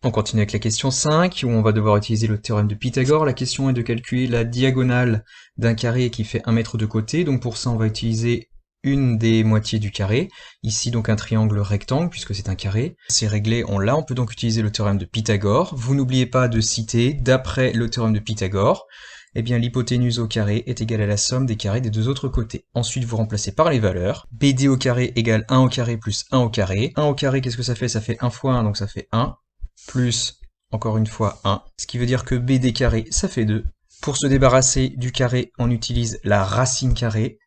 On continue avec la question 5, où on va devoir utiliser le théorème de Pythagore. La question est de calculer la diagonale d'un carré qui fait 1 mètre de côté. Donc pour ça, on va utiliser une des moitiés du carré. Ici, donc un triangle rectangle, puisque c'est un carré. C'est réglé, on peut donc utiliser le théorème de Pythagore. Vous n'oubliez pas de citer, d'après le théorème de Pythagore, eh bien l'hypoténuse au carré est égale à la somme des carrés des deux autres côtés. Ensuite, vous remplacez par les valeurs. BD au carré égale 1 au carré plus 1 au carré. 1 au carré, qu'est-ce que ça fait? Ça fait 1 fois 1, donc ça fait 1. Plus, encore une fois, 1. Ce qui veut dire que BD carré, ça fait 2. Pour se débarrasser du carré, on utilise la racine carrée.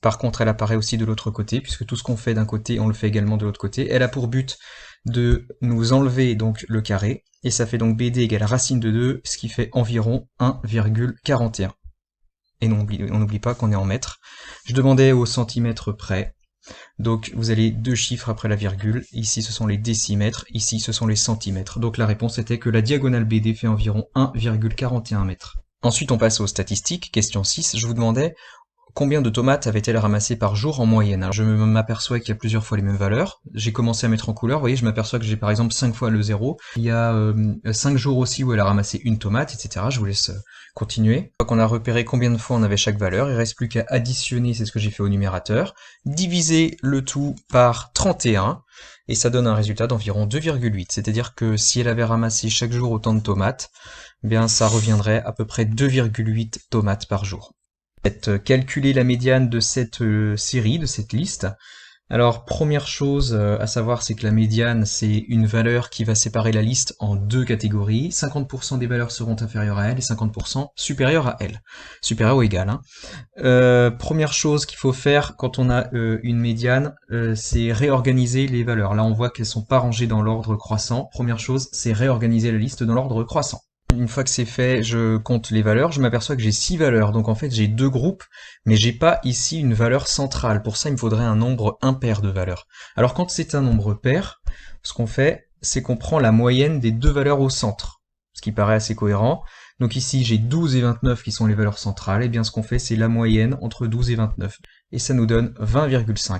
Par contre, elle apparaît aussi de l'autre côté, puisque tout ce qu'on fait d'un côté, on le fait également de l'autre côté. Elle a pour but de nous enlever donc le carré, et ça fait donc BD égale racine de 2, ce qui fait environ 1,41. Et on n'oublie pas qu'on est en mètres. Je demandais au centimètre près. Donc vous allez deux chiffres après la virgule, ici ce sont les décimètres, ici ce sont les centimètres. Donc la réponse était que la diagonale BD fait environ 1,41 mètres. Ensuite on passe aux statistiques, question 6, je vous demandais combien de tomates avait-elle ramassé par jour en moyenne? Alors je m'aperçois qu'il y a plusieurs fois les mêmes valeurs. J'ai commencé à mettre en couleur, vous voyez, je m'aperçois que j'ai par exemple 5 fois le 0. Il y a 5 jours aussi où elle a ramassé une tomate, etc. Je vous laisse continuer. Une fois qu'on a repéré combien de fois on avait chaque valeur, il ne reste plus qu'à additionner, c'est ce que j'ai fait au numérateur, diviser le tout par 31, et ça donne un résultat d'environ 2,8. C'est-à-dire que si elle avait ramassé chaque jour autant de tomates, eh bien ça reviendrait à peu près 2,8 tomates par jour. Calculer la médiane de cette série, de cette liste. Alors, première chose à savoir, c'est que la médiane, c'est une valeur qui va séparer la liste en deux catégories. 50% des valeurs seront inférieures à elle et 50% supérieures à elle. Supérieures ou égales. Première chose qu'il faut faire quand on a une médiane, c'est réorganiser les valeurs. Là, on voit qu'elles sont pas rangées dans l'ordre croissant. Première chose, c'est réorganiser la liste dans l'ordre croissant. Une fois que c'est fait, je compte les valeurs, je m'aperçois que j'ai 6 valeurs, donc en fait j'ai deux groupes, mais j'ai pas ici une valeur centrale. Pour ça, il me faudrait un nombre impair de valeurs. Alors quand c'est un nombre pair, ce qu'on fait, c'est qu'on prend la moyenne des deux valeurs au centre, ce qui paraît assez cohérent. Donc ici j'ai 12 et 29 qui sont les valeurs centrales, et bien ce qu'on fait, c'est la moyenne entre 12 et 29, et ça nous donne 20,5.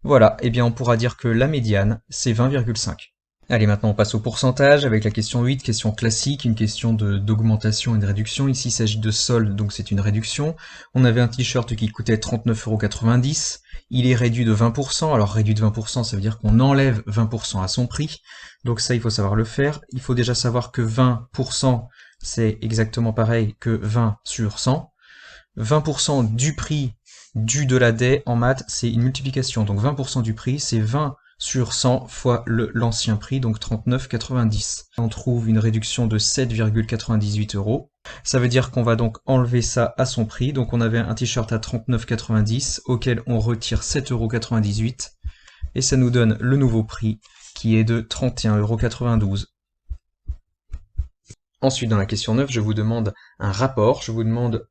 Voilà, et bien on pourra dire que la médiane, c'est 20,5. Allez, maintenant on passe au pourcentage avec la question 8, question classique, une question d'augmentation et de réduction. Ici il s'agit de solde, donc c'est une réduction. On avait un t-shirt qui coûtait 39,90 €, il est réduit de 20%, alors réduit de 20% ça veut dire qu'on enlève 20% à son prix, donc ça il faut savoir le faire. Il faut déjà savoir que 20% c'est exactement pareil que 20 sur 100. 20% du prix du de la dès en maths c'est une multiplication, donc 20% du prix c'est 20 sur 100 fois l'ancien prix, donc 39,90. On trouve une réduction de 7,98 €. Ça veut dire qu'on va donc enlever ça à son prix. Donc on avait un t-shirt à 39,90 auquel on retire 7,98 €. Et ça nous donne le nouveau prix qui est de 31,92 €. Ensuite, dans la question 9, je vous demande un rapport. Je vous demande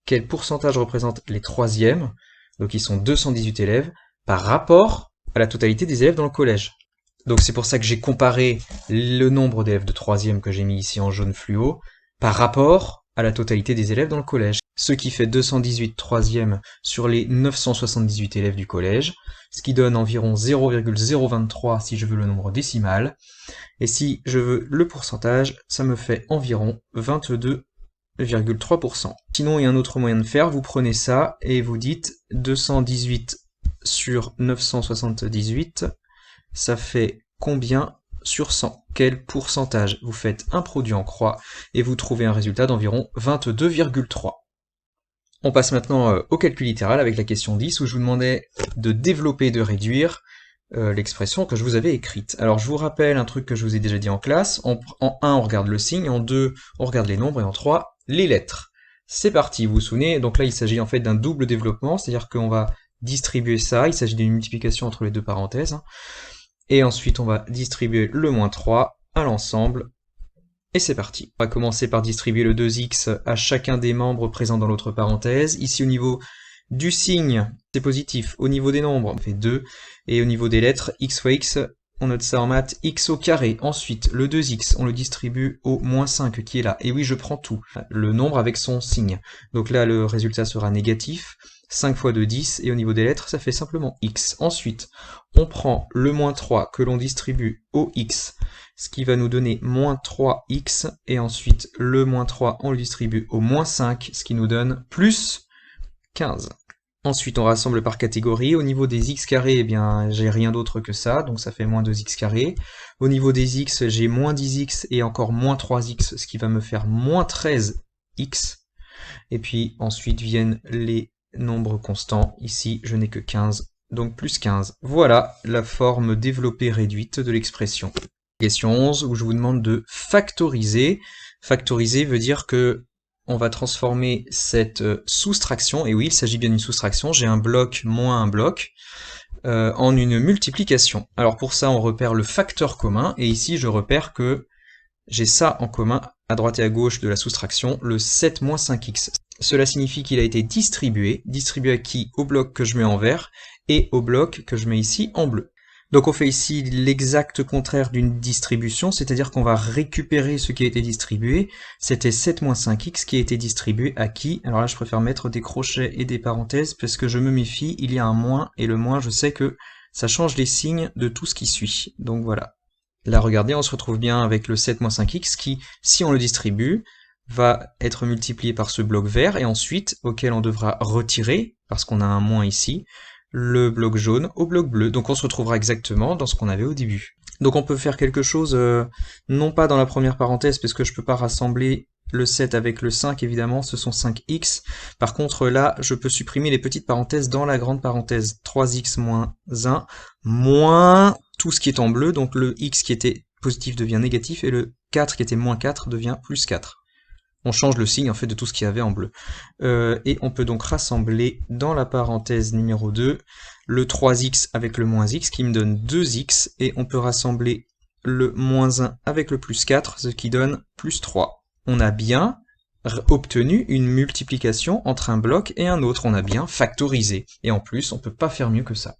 quel pourcentage représente les troisièmes, donc ils sont 218 élèves, par rapport à la totalité des élèves dans le collège. Donc c'est pour ça que j'ai comparé le nombre d'élèves de troisième que j'ai mis ici en jaune fluo par rapport à la totalité des élèves dans le collège. Ce qui fait 218 troisièmes sur les 978 élèves du collège, ce qui donne environ 0,023 si je veux le nombre décimal. Et si je veux le pourcentage, ça me fait environ 22,3%. Sinon, il y a un autre moyen de faire, vous prenez ça et vous dites 218 sur 978, ça fait combien sur 100? Quel pourcentage? Vous faites un produit en croix et vous trouvez un résultat d'environ 22,3. On passe maintenant au calcul littéral avec la question 10 où je vous demandais de développer et de réduire l'expression que je vous avais écrite. Alors je vous rappelle un truc que je vous ai déjà dit en classe. En 1, on regarde le signe, en 2, on regarde les nombres et en 3, les lettres. C'est parti, vous vous souvenez? Donc là, il s'agit en fait d'un double développement, c'est-à-dire qu'on va distribuer ça, il s'agit d'une multiplication entre les deux parenthèses, et ensuite on va distribuer le moins 3 à l'ensemble, et c'est parti. On va commencer par distribuer le 2x à chacun des membres présents dans l'autre parenthèse. Ici au niveau du signe, c'est positif, au niveau des nombres, on fait 2, et au niveau des lettres, x fois x on note ça en maths, x au carré. Ensuite, le 2x, on le distribue au moins 5 qui est là. Et oui, je prends tout, le nombre avec son signe. Donc là, le résultat sera négatif. 5 fois 2, 10, et au niveau des lettres, ça fait simplement x. Ensuite, on prend le moins 3 que l'on distribue au x, ce qui va nous donner moins 3x, et ensuite, le moins 3, on le distribue au moins 5, ce qui nous donne plus 15. Ensuite, on rassemble par catégorie. Au niveau des x carrés, eh bien, j'ai rien d'autre que ça, donc ça fait moins 2x carré. Au niveau des x, j'ai moins 10x et encore moins 3x, ce qui va me faire moins 13x. Et puis ensuite viennent les nombres constants. Ici, je n'ai que 15, donc plus 15. Voilà la forme développée réduite de l'expression. Question 11, où je vous demande de factoriser. Factoriser veut dire que on va transformer cette soustraction, et oui, il s'agit bien d'une soustraction, j'ai un bloc moins un bloc, en une multiplication. Alors pour ça, on repère le facteur commun, et ici, je repère que j'ai ça en commun, à droite et à gauche de la soustraction, le 7 moins 5x. Cela signifie qu'il a été distribué. Distribué à qui? Au bloc que je mets en vert, et au bloc que je mets ici en bleu. Donc on fait ici l'exact contraire d'une distribution, c'est-à-dire qu'on va récupérer ce qui a été distribué. C'était 7 moins 5x qui a été distribué à qui? Alors là je préfère mettre des crochets et des parenthèses parce que je me méfie, il y a un moins, et le moins je sais que ça change les signes de tout ce qui suit. Donc voilà. Là regardez, on se retrouve bien avec le 7 moins 5x qui, si on le distribue, va être multiplié par ce bloc vert, et ensuite, auquel on devra retirer, parce qu'on a un moins ici, le bloc jaune au bloc bleu. Donc on se retrouvera exactement dans ce qu'on avait au début. Donc on peut faire quelque chose, non pas dans la première parenthèse, parce que je peux pas rassembler le 7 avec le 5, évidemment, ce sont 5x. Par contre là, je peux supprimer les petites parenthèses dans la grande parenthèse. 3x moins 1, moins tout ce qui est en bleu, donc le x qui était positif devient négatif, et le 4 qui était moins 4 devient plus 4. On change le signe en fait de tout ce qu'il y avait en bleu. Et on peut donc rassembler dans la parenthèse numéro 2 le 3x avec le moins x qui me donne 2x, et on peut rassembler le moins 1 avec le plus 4, ce qui donne plus 3. On a bien obtenu une multiplication entre un bloc et un autre, on a bien factorisé. Et en plus, on peut pas faire mieux que ça.